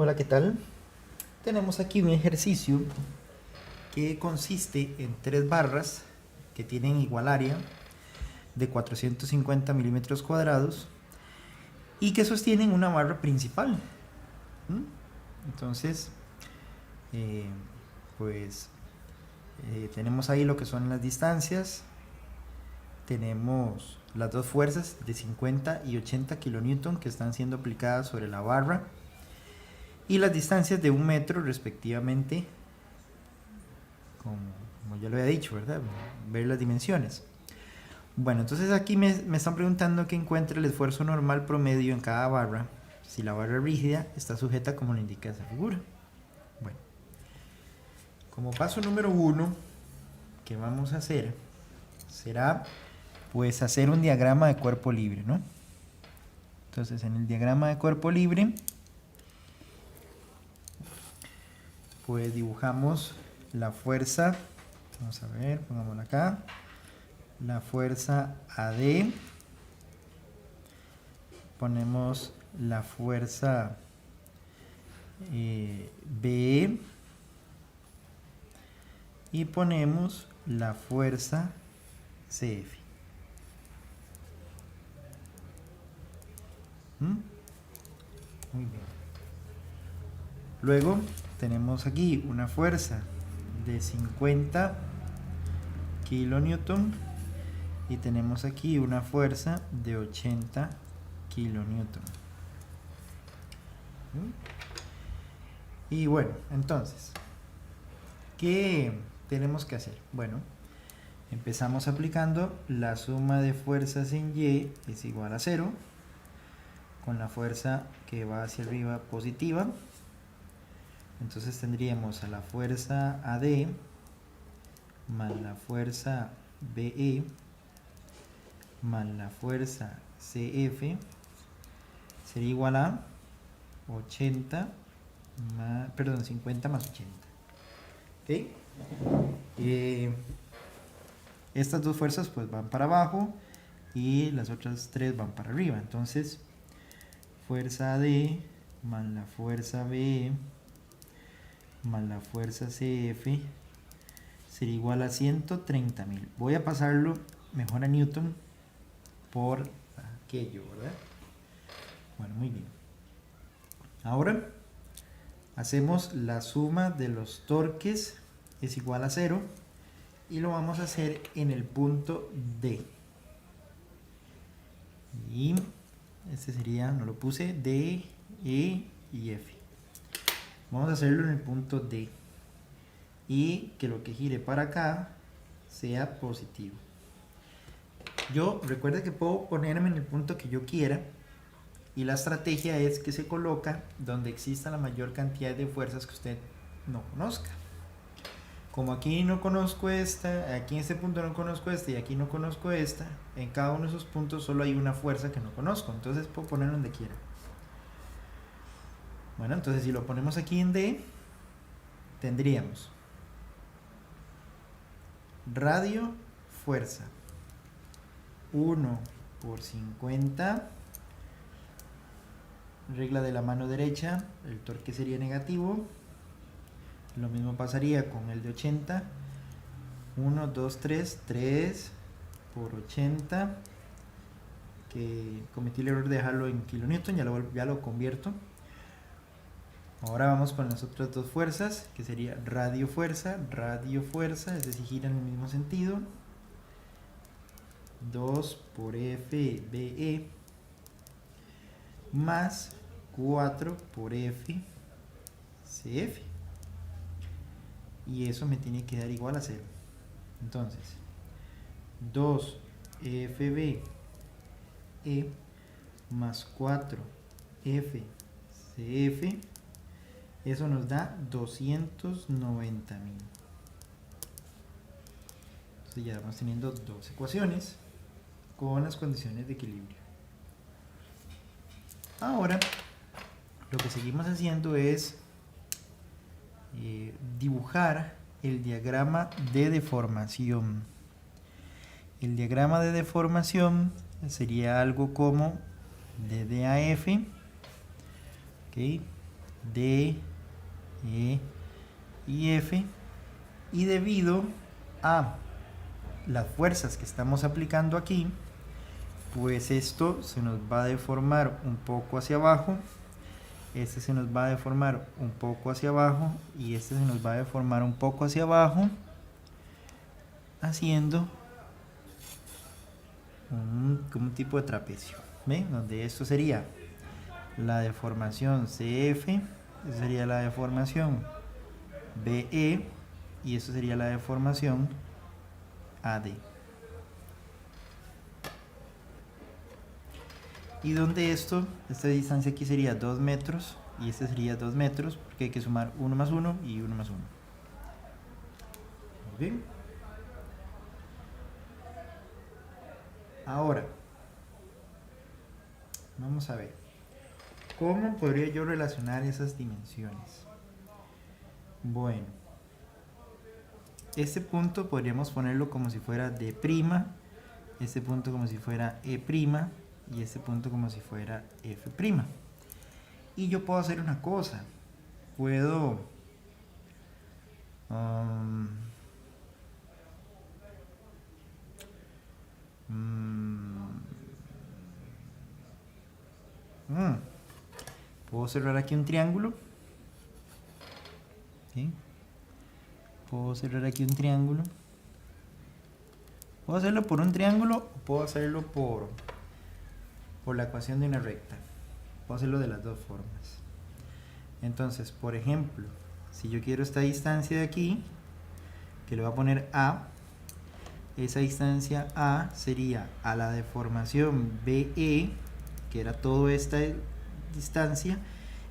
Hola, ¿qué tal? Tenemos aquí un ejercicio que consiste en tres barras que tienen igual área de 450 milímetros cuadrados y que sostienen una barra principal. ¿Mm? Entonces, eh, pues tenemos ahí lo que son las distancias. Tenemos las dos fuerzas de 50 y 80 kilonewton que están siendo aplicadas sobre la barra y las distancias de 1 metro respectivamente, como ya lo había dicho, ¿verdad? Ver las dimensiones. Bueno, entonces aquí me están preguntando que encuentre el esfuerzo normal promedio en cada barra si la barra rígida está sujeta como lo indica esa figura. Bueno, como paso número 1 que vamos a hacer será pues hacer un diagrama de cuerpo libre, ¿no? Entonces en el diagrama de cuerpo libre pues dibujamos la fuerza, vamos a ver, pongámosla acá, la fuerza AD, ponemos la fuerza BE y ponemos la fuerza CF. Muy bien. Luego tenemos aquí una fuerza de 50 kilonewton y tenemos aquí una fuerza de 80 kilonewton. Y bueno, entonces, ¿qué tenemos que hacer? Bueno, empezamos aplicando la suma de fuerzas en Y es igual a 0, con la fuerza que va hacia arriba positiva. Entonces tendríamos a la fuerza AD más la fuerza BE más la fuerza CF sería igual a 80 más, perdón, 50 más 80. ¿Okay? Estas dos fuerzas pues van para abajo y las otras tres van para arriba. Entonces, fuerza AD más la fuerza BE más la fuerza CF sería igual a 130.000. Voy a pasarlo mejor a Newton por aquello, ¿verdad? Bueno, muy bien. Ahora hacemos la suma de los torques es igual a 0 y lo vamos a hacer en el punto D. Y este sería, no lo puse, D, E y F. Vamos a hacerlo en el punto D y que lo que gire para acá sea positivo. Yo recuerda que puedo ponerme en el punto que yo quiera y la estrategia es que se coloca donde exista la mayor cantidad de fuerzas que usted no conozca. Como aquí no conozco esta, aquí en este punto no conozco esta y aquí no conozco esta, en cada uno de esos puntos solo hay una fuerza que no conozco, entonces puedo ponerlo donde quiera. Bueno, entonces si lo ponemos aquí en D, tendríamos radio fuerza 1 por 50, regla de la mano derecha, el torque sería negativo. Lo mismo pasaría con el de 80, 1, 2, 3, 3 por 80, que cometí el error de dejarlo en kilonewton, ya lo convierto. Ahora vamos con las otras dos fuerzas, que sería radio fuerza, es decir, gira en el mismo sentido. 2 por F BE más 4 por F CF. Y eso me tiene que dar igual a 0. Entonces, 2 FB E más 4 F CF, eso nos da 290.000. Entonces ya vamos teniendo dos ecuaciones con las condiciones de equilibrio. Ahora, lo que seguimos haciendo es dibujar el diagrama de deformación. El diagrama de deformación sería algo como de D a F, ¿okay? D, E y F, y debido a las fuerzas que estamos aplicando aquí, pues esto se nos va a deformar un poco hacia abajo, este se nos va a deformar un poco hacia abajo y este se nos va a deformar un poco hacia abajo, haciendo como un tipo de trapecio, ¿ven? Donde esto sería la deformación CF, esa sería la deformación BE y esto sería la deformación AD. Y donde esta distancia aquí sería 2 metros y este sería 2 metros, porque hay que sumar 1 más 1 y 1 más 1. Bien. Ahora, vamos a ver, ¿cómo podría yo relacionar esas dimensiones? Bueno, este punto podríamos ponerlo como si fuera D', este punto como si fuera E' y este punto como si fuera F'. Y yo puedo hacer una cosa, puedo puedo cerrar aquí un triángulo. ¿Sí? Puedo cerrar aquí un triángulo. Puedo hacerlo por un triángulo o puedo hacerlo por la ecuación de una recta. Puedo hacerlo de las dos formas. Entonces, por ejemplo, si yo quiero esta distancia de aquí, que le voy a poner A, esa distancia A sería a la deformación BE, que era toda esta distancia,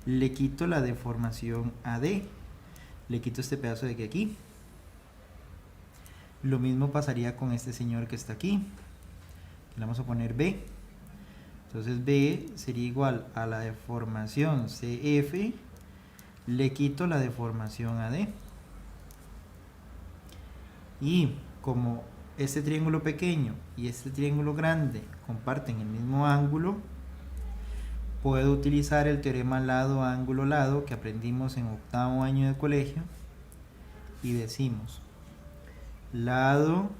le quito la deformación AD, le quito este pedazo de aquí. Lo mismo pasaría con este señor que está aquí, le vamos a poner B. Entonces B sería igual a la deformación CF, le quito la deformación AD. Y como este triángulo pequeño y este triángulo grande comparten el mismo ángulo, puedo utilizar el teorema lado, ángulo, lado que aprendimos en octavo año de colegio y decimos lado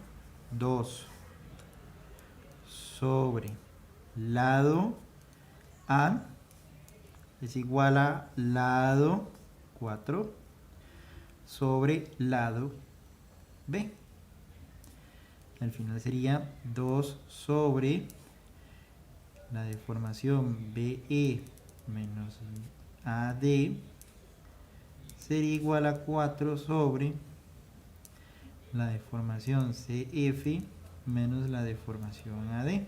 2 sobre lado A es igual a lado 4 sobre lado B. Al final sería 2 sobre la deformación BE menos AD sería igual a 4 sobre la deformación CF menos la deformación AD.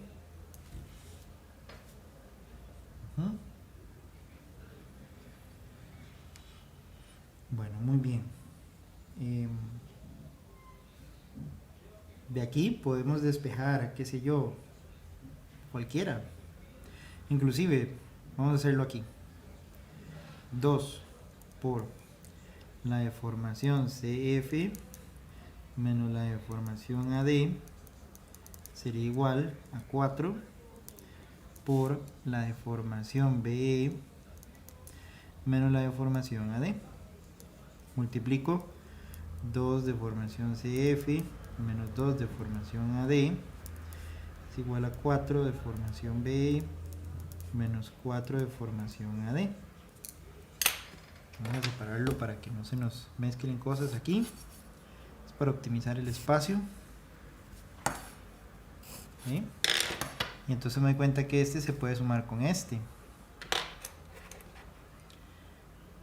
Bueno, muy bien. De aquí podemos despejar, qué sé yo, cualquiera. Inclusive, vamos a hacerlo aquí. 2 por la deformación CF menos la deformación AD sería igual a 4 por la deformación BE menos la deformación AD. Multiplico 2 deformación CF menos 2 deformación AD es igual a 4 deformación BE menos 4 deformación AD. Vamos a separarlo para que no se nos mezclen cosas aquí. Es para optimizar el espacio. ¿Sí? Y entonces me doy cuenta que este se puede sumar con este.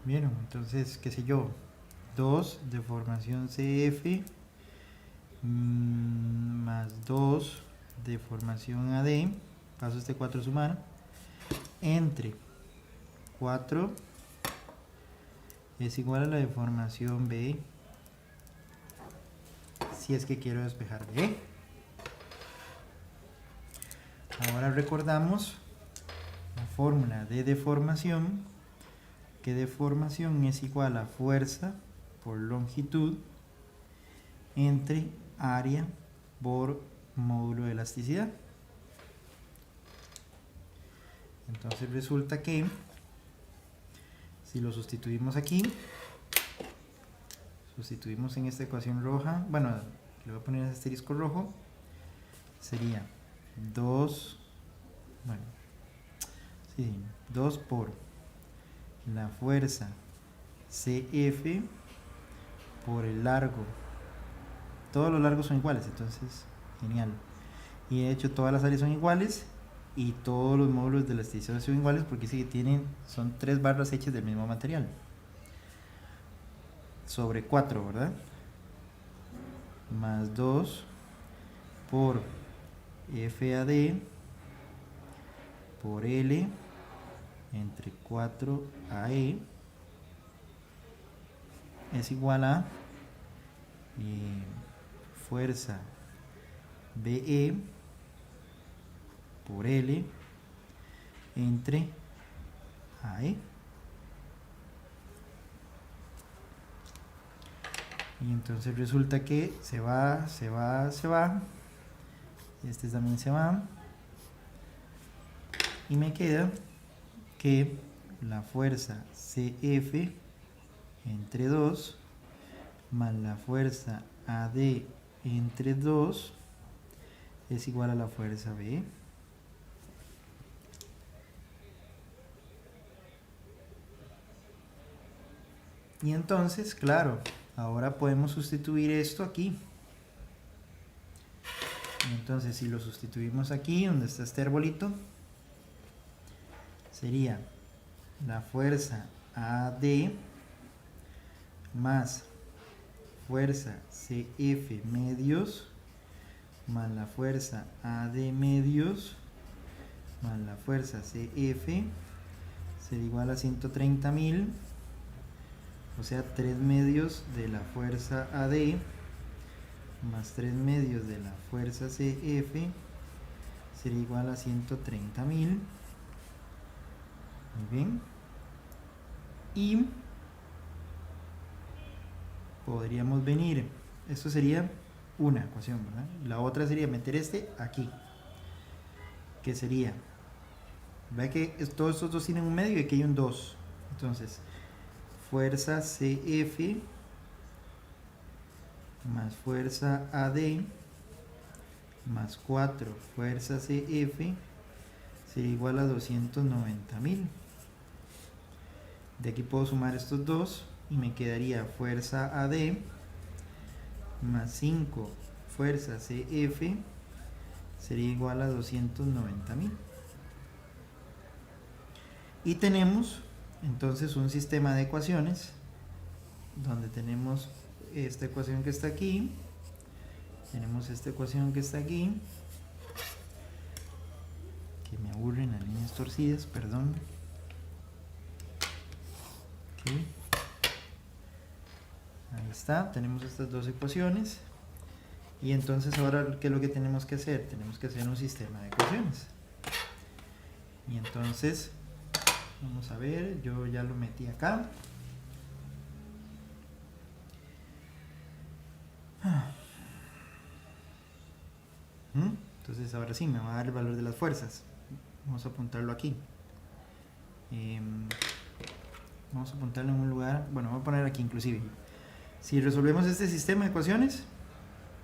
Bien, entonces, qué sé yo, 2 deformación CF más 2 deformación AD, paso este 4 a sumar, entre 4 es igual a la deformación B, si es que quiero despejar B. Ahora recordamos la fórmula de deformación, que deformación es igual a fuerza por longitud entre área por módulo de elasticidad. Entonces resulta que Si lo sustituimos aquí, sustituimos en esta ecuación roja, bueno, le voy a poner ese asterisco rojo, sería 2, bueno, sí, 2 por la fuerza CF por el largo. Todos los largos son iguales, entonces, genial. Y de hecho todas las áreas son iguales y todos los módulos de elasticidad son iguales porque sí que son 3 barras hechas del mismo material. Sobre 4, ¿verdad? Más 2 por FAD por L entre 4AE es igual a fuerza BE por L entre AE. Y entonces resulta que se va. Este también se va. Y me queda que la fuerza CF entre 2 más la fuerza AD entre 2 es igual a la fuerza B. Y entonces, claro, ahora podemos sustituir esto aquí. Entonces, si lo sustituimos aquí, donde está este arbolito, sería la fuerza AD más fuerza CF medios más la fuerza AD medios más la fuerza CF sería igual a 130.000, o sea 3 medios de la fuerza AD más 3 medios de la fuerza CF sería igual a 130.000. Muy bien. Y podríamos venir, esto sería una ecuación, ¿verdad? La otra sería meter este aquí, que sería, ve que todos estos dos tienen un medio y aquí hay un 2, entonces fuerza CF más fuerza AD más 4 fuerza CF sería igual a 290.000. De aquí puedo sumar estos dos y me quedaría fuerza AD más 5 fuerza CF sería igual a 290.000. Y tenemos entonces un sistema de ecuaciones donde tenemos esta ecuación que está aquí, tenemos esta ecuación que está aquí, que me aburren las líneas torcidas, perdón. Okay. Ahí está, tenemos estas dos ecuaciones. Y entonces ahora, ¿qué es lo que tenemos que hacer? Tenemos que hacer un sistema de ecuaciones. Y entonces, vamos a ver, yo ya lo metí acá. Entonces ahora sí, me va a dar el valor de las fuerzas. Vamos a apuntarlo aquí. Vamos a apuntarlo en un lugar, bueno, voy a poner aquí inclusive. Si resolvemos este sistema de ecuaciones,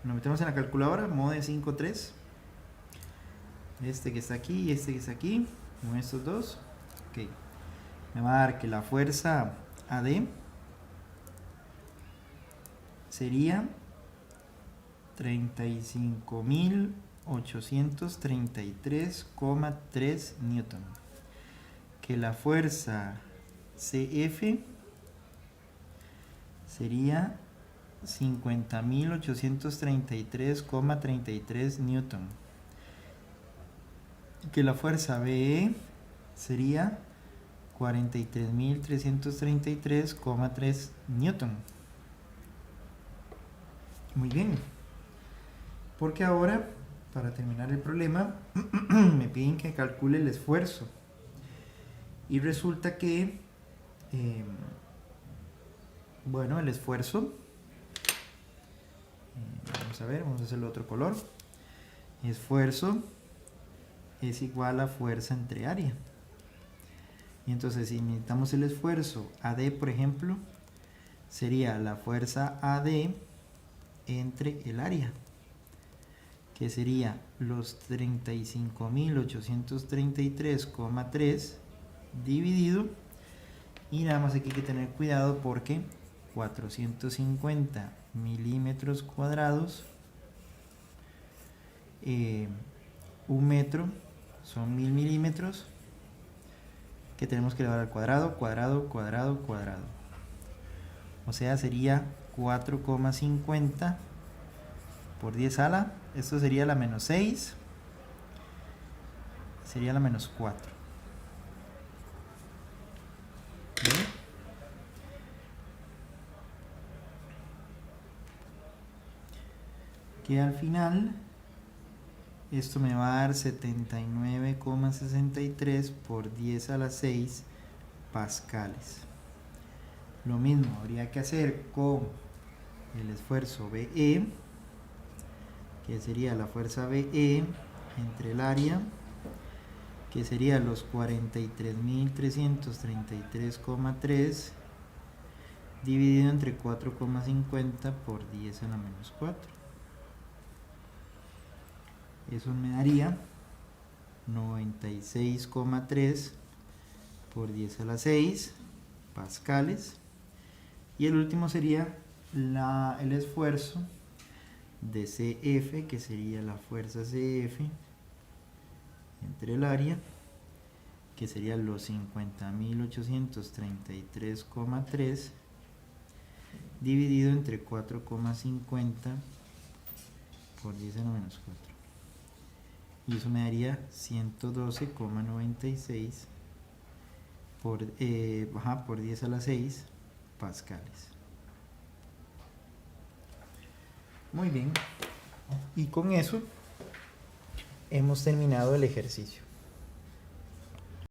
lo metemos en la calculadora, mode 5,3. Este que está aquí y este que está aquí, con estos dos. Ok. Me va a dar que la fuerza AD sería 35.833,3 newton. Que la fuerza CF sería 50.833,33 newton. Que la fuerza BE sería 43.333,3 newton. Muy bien. Porque ahora, para terminar el problema, me piden que calcule el esfuerzo. Y resulta que, bueno, el esfuerzo, vamos a ver, vamos a hacerlo otro color. Esfuerzo es igual a fuerza entre área. Y entonces si necesitamos el esfuerzo AD, por ejemplo, sería la fuerza AD entre el área, que sería los 35.833,3 dividido, y nada más aquí hay que tener cuidado porque 450 milímetros cuadrados, un metro son 1000 milímetros, que tenemos que elevar al cuadrado, cuadrado. O sea, sería 4,50 por 10 a la, esto sería la menos 6, sería la menos 4. ¿Bien? Que al final esto me va a dar 79,63 por 10 a la 6 pascales. Lo mismo habría que hacer con el esfuerzo BE, que sería la fuerza BE entre el área, que sería los 43.333,3 dividido entre 4,50 por 10 a la menos 4. Eso me daría 96,3 por 10 a la 6 pascales. Y el último sería el esfuerzo de CF, que sería la fuerza CF entre el área, que sería los 50.833,3 dividido entre 4,50 por 10 a la menos 4. Y eso me daría 112,96 por 10 a la 6 pascales. Muy bien. Y con eso hemos terminado el ejercicio.